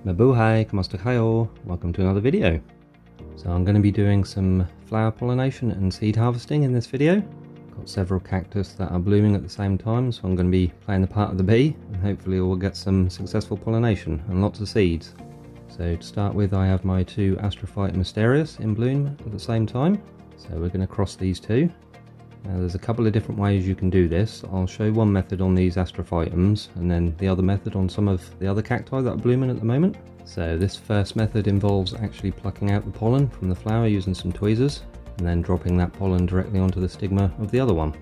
Mabuhay, kamusta kayo? Welcome to another video. So I'm going to be doing some flower pollination and seed harvesting in this video. Got several cactus that are blooming at the same time, so I'm going to be playing the part of the bee and hopefully we'll get some successful pollination and lots of seeds. So to start with, I have my two Astrophytum mysterious in bloom at the same time. So we're going to cross these two. Now there's a couple of different ways you can do this. I'll show one method on these Astrophytums and then the other method on some of the other cacti that are blooming at the moment. So this first method involves actually plucking out the pollen from the flower using some tweezers and then dropping that pollen directly onto the stigma of the other one.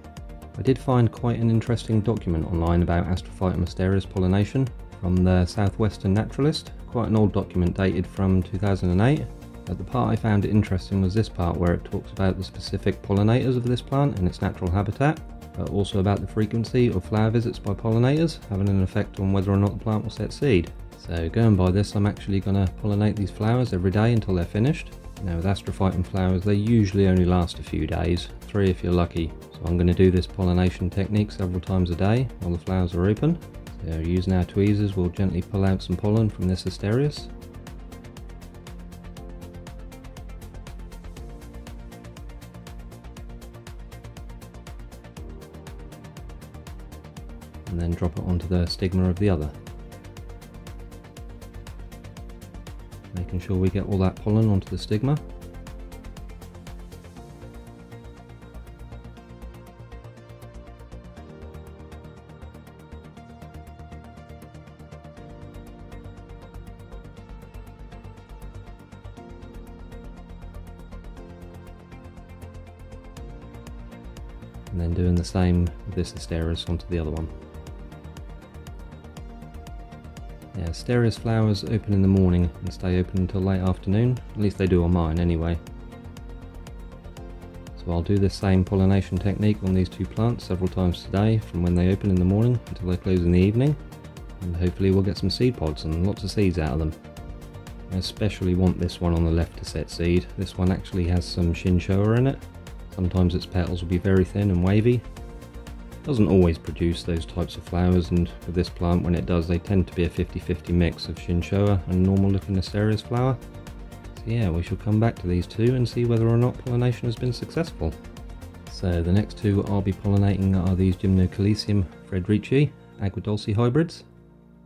I did find quite an interesting document online about Astrophytum mysterious pollination from the Southwestern Naturalist, quite an old document dated from 2008. But the part I found interesting was this part where it talks about the specific pollinators of this plant and its natural habitat, but also about the frequency of flower visits by pollinators having an effect on whether or not the plant will set seed. So going by this, I'm actually going to pollinate these flowers every day until they're finished. Now with Astrophytum flowers, they usually only last a few days, 3 if you're lucky. So I'm going to do this pollination technique several times a day while the flowers are open. So using our tweezers, we'll gently pull out some pollen from this asterias. And then drop it onto the stigma of the other. Making sure we get all that pollen onto the stigma. And then doing the same with this asterias onto the other one. Yeah, asterias flowers open in the morning and stay open until late afternoon, at least they do on mine anyway. So I'll do this same pollination technique on these two plants several times today, from when they open in the morning until they close in the evening, and hopefully we'll get some seed pods and lots of seeds out of them. I especially want this one on the left to set seed. This one actually has some Shinshoa in it. Sometimes its petals will be very thin and wavy. Doesn't always produce those types of flowers, and with this plant, when it does, they tend to be a 50-50 mix of Shinshoa and normal looking asterias flower. So yeah, we shall come back to these two and see whether or not pollination has been successful. So the next two I'll be pollinating are these Gymnocalycium frederici agua dulce hybrids.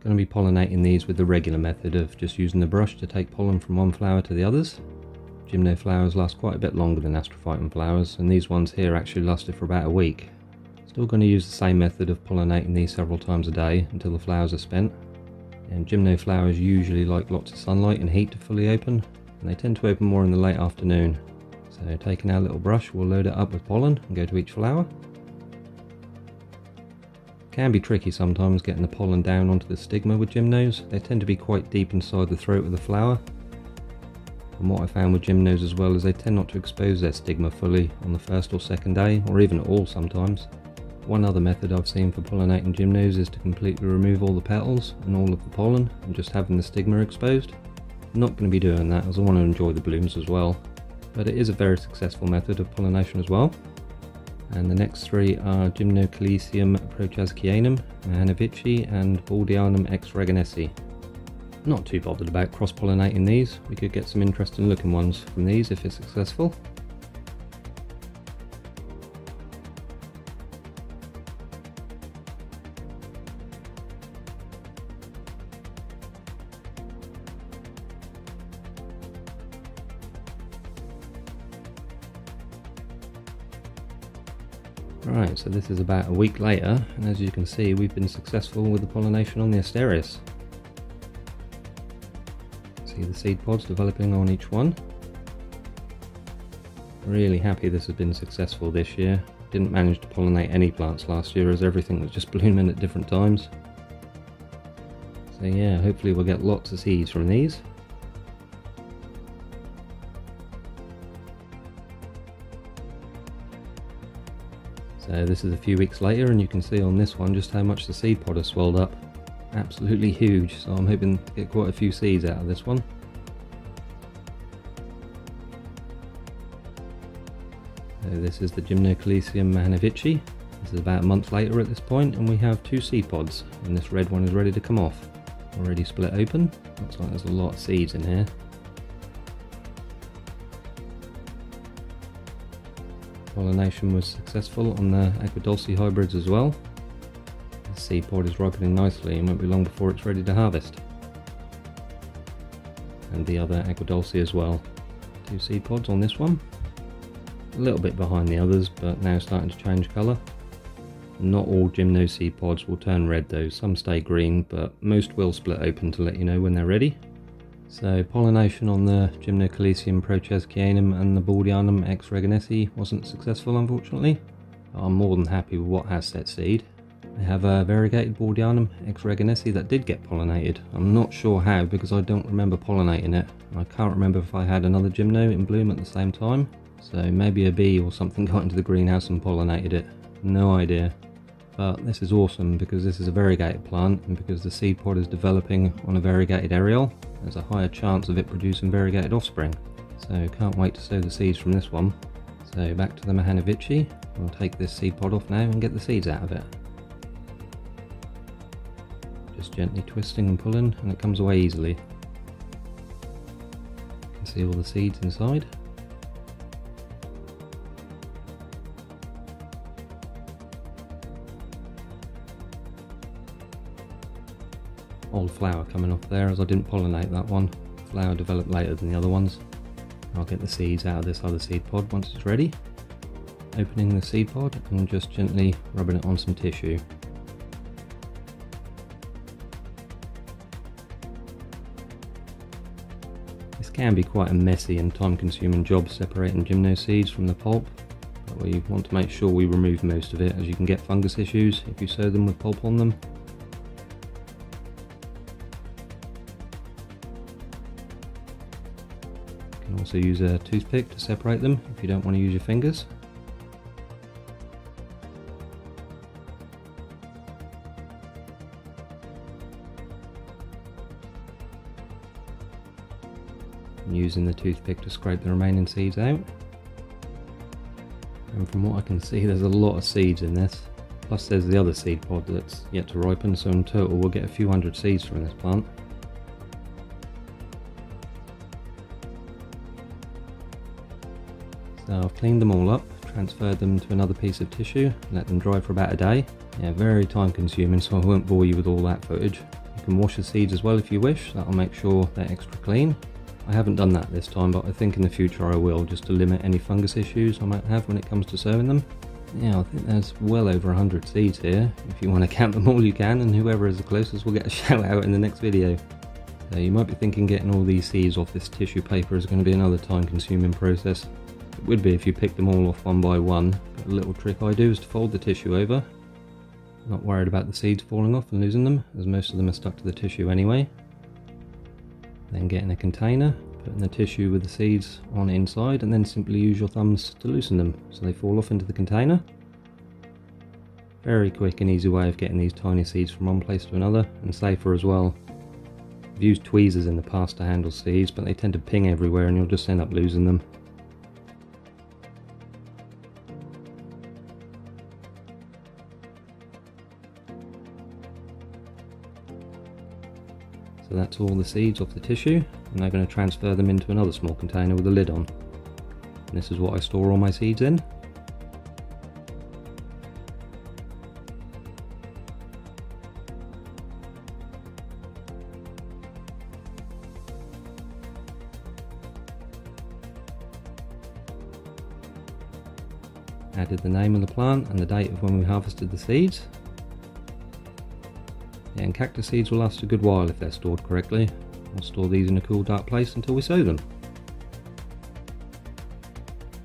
Going to be pollinating these with the regular method of just using the brush to take pollen from one flower to the others. Gymno flowers last quite a bit longer than Astrophytum flowers, and these ones here actually lasted for about a week. Still going to use the same method of pollinating these several times a day until the flowers are spent. And gymno flowers usually like lots of sunlight and heat to fully open, and they tend to open more in the late afternoon. So taking our little brush, we'll load it up with pollen and go to each flower. It can be tricky sometimes getting the pollen down onto the stigma with gymnos. They tend to be quite deep inside the throat of the flower. And what I found with gymnos as well is they tend not to expose their stigma fully on the first or second day, or even at all sometimes. One other method I've seen for pollinating gymnos is to completely remove all the petals and all of the pollen and just having the stigma exposed. I'm not going to be doing that as I want to enjoy the blooms as well, but it is a very successful method of pollination as well. And the next three are Gymnocalycium prochazkianum, Mahanovici and Baldianum ex reganesi. Not too bothered about cross-pollinating these. We could get some interesting looking ones from these if it's successful. Right, so this is about a week later, and as you can see, we've been successful with the pollination on the asterias. See the seed pods developing on each one. Really happy this has been successful this year. Didn't manage to pollinate any plants last year as everything was just blooming at different times. So yeah, hopefully we'll get lots of seeds from these. So this is a few weeks later, and you can see on this one just how much the seed pod has swelled up. Absolutely huge, so I'm hoping to get quite a few seeds out of this one. So this is the Gymnocalycium Mahanovici. This is about a month later at this point, and we have 2 seed pods, and this red one is ready to come off. already split open. Looks like there's a lot of seeds in here. Pollination was successful on the Aquadulce hybrids as well. The seed pod is ripening nicely and won't be long before it's ready to harvest. And the other Aquadulce as well. 2 seed pods on this one. A little bit behind the others, but now starting to change colour. Not all gymno seed pods will turn red though, some stay green, but most will split open to let you know when they're ready. So pollination on the Gymnocalycium prochescianum and the Baldianum ex reganesi wasn't successful unfortunately. I'm more than happy with what has set seed. I have a variegated Baldianum ex reganesi that did get pollinated. I'm not sure how because I don't remember pollinating it. I can't remember if I had another gymno in bloom at the same time. So maybe a bee or something got into the greenhouse and pollinated it. No idea. But this is awesome because this is a variegated plant, and because the seed pod is developing on a variegated areole, there's a higher chance of it producing variegated offspring. So can't wait to sow the seeds from this one. So back to the Mahanovici. We'll take this seed pod off now and get the seeds out of it. Just gently twisting and pulling and it comes away easily. You can see all the seeds inside. Old flower coming off there as I didn't pollinate that one. The flower developed later than the other ones. I'll get the seeds out of this other seed pod once it's ready. Opening the seed pod and just gently rubbing it on some tissue. This can be quite a messy and time consuming job separating gymno seeds from the pulp, but we want to make sure we remove most of it as you can get fungus issues if you sow them with pulp on them. You can also use a toothpick to separate them if you don't want to use your fingers. And using the toothpick to scrape the remaining seeds out. And from what I can see, there's a lot of seeds in this. Plus there's the other seed pod that's yet to ripen, so in total we'll get a few hundred seeds from this plant. So I've cleaned them all up, transferred them to another piece of tissue, let them dry for about a day. Yeah, very time consuming, so I won't bore you with all that footage. You can wash the seeds as well if you wish, that'll make sure they're extra clean. I haven't done that this time, but I think in the future I will, just to limit any fungus issues I might have when it comes to sowing them. Yeah, I think there's well over 100 seeds here. If you want to count them all you can, and whoever is the closest will get a shout out in the next video. So you might be thinking getting all these seeds off this tissue paper is going to be another time consuming process. It would be if you pick them all off one by one, but a little trick I do is to fold the tissue over. Not worried about the seeds falling off and losing them, as most of them are stuck to the tissue anyway. Then get in a container, putting the tissue with the seeds on inside, and then simply use your thumbs to loosen them so they fall off into the container. Very quick and easy way of getting these tiny seeds from one place to another, and safer as well. I've used tweezers in the past to handle seeds, but they tend to ping everywhere and you'll just end up losing them. So that's all the seeds off the tissue, and I'm going to transfer them into another small container with a lid on. And this is what I store all my seeds in. Added the name of the plant and the date of when we harvested the seeds. Yeah, and cactus seeds will last a good while if they're stored correctly. We'll store these in a cool dark place until we sow them.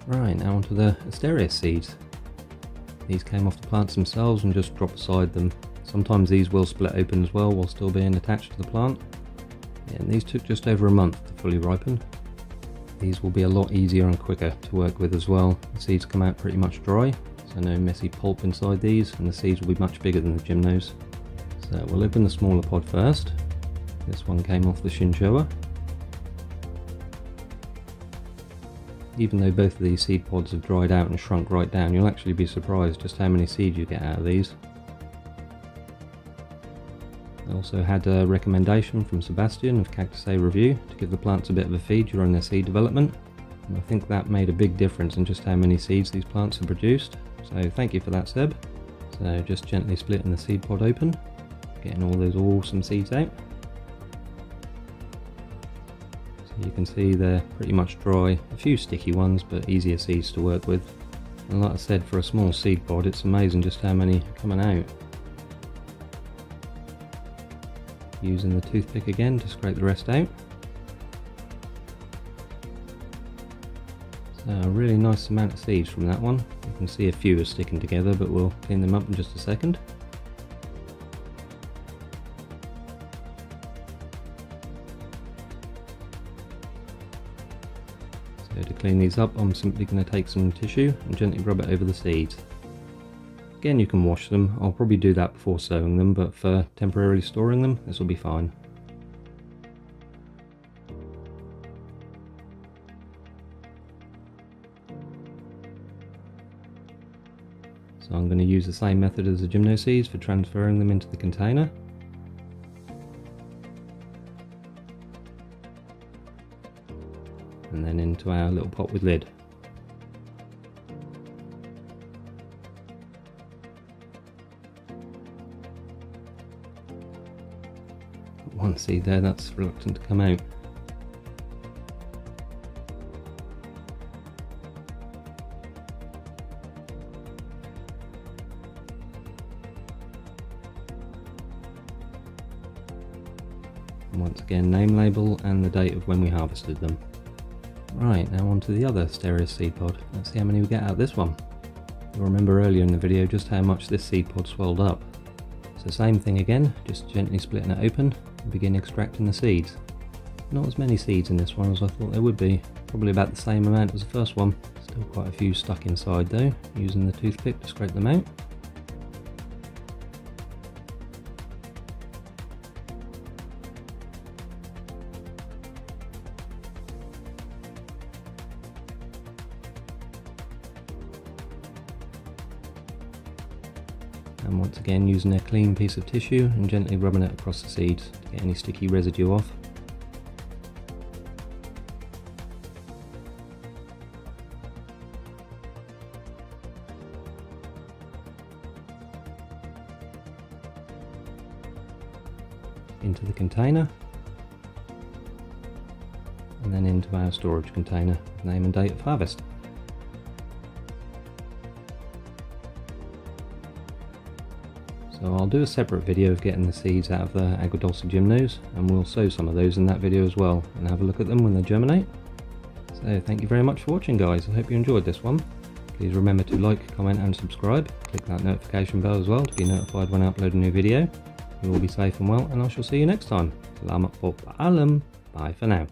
Right, now onto the Asterias seeds. These came off the plants themselves and just dropped beside them. Sometimes these will split open as well while still being attached to the plant. Yeah, and these took just over a month to fully ripen. These will be a lot easier and quicker to work with as well. The seeds come out pretty much dry, so no messy pulp inside these, and the seeds will be much bigger than the gymnos. So we'll open the smaller pod first. This one came off the Shinchoa. Even though both of these seed pods have dried out and shrunk right down, you'll actually be surprised just how many seeds you get out of these. I also had a recommendation from Sebastian of Cactus A Review to give the plants a bit of a feed during their seed development, and I think that made a big difference in just how many seeds these plants have produced, so thank you for that, Seb. So just gently splitting the seed pod open, getting all those awesome seeds out. So you can see they're pretty much dry, a few sticky ones but easier seeds to work with. And like I said, for a small seed pod it's amazing just how many are coming out. Using the toothpick again to scrape the rest out. So a really nice amount of seeds from that one. You can see a few are sticking together, but we'll clean them up in just a second. So to clean these up, I'm simply going to take some tissue and gently rub it over the seeds. Again, you can wash them. I'll probably do that before sowing them, but for temporarily storing them, this will be fine. So I'm going to use the same method as the gymno seeds for transferring them into the container. And then into our little pot with lid. One seed there that's reluctant to come out. And once again, name label and the date of when we harvested them. Right, now on to the other Stereus seed pod. Let's see how many we get out of this one. You'll remember earlier in the video just how much this seed pod swelled up. So same thing again, just gently splitting it open and begin extracting the seeds. Not as many seeds in this one as I thought there would be, probably about the same amount as the first one. Still quite a few stuck inside though, using the toothpick to scrape them out. And once again using a clean piece of tissue and gently rubbing it across the seeds to get any sticky residue off. Into the container, and then into our storage container with name and date of harvest. So I'll do a separate video of getting the seeds out of the Agrodulce gymnos, and we'll sow some of those in that video as well and have a look at them when they germinate. So thank you very much for watching, guys. I hope you enjoyed this one. Please remember to like, comment and subscribe. Click that notification bell as well to be notified when I upload a new video. You will be safe and well, and I shall see you next time. Salamat po paalam. Bye for now.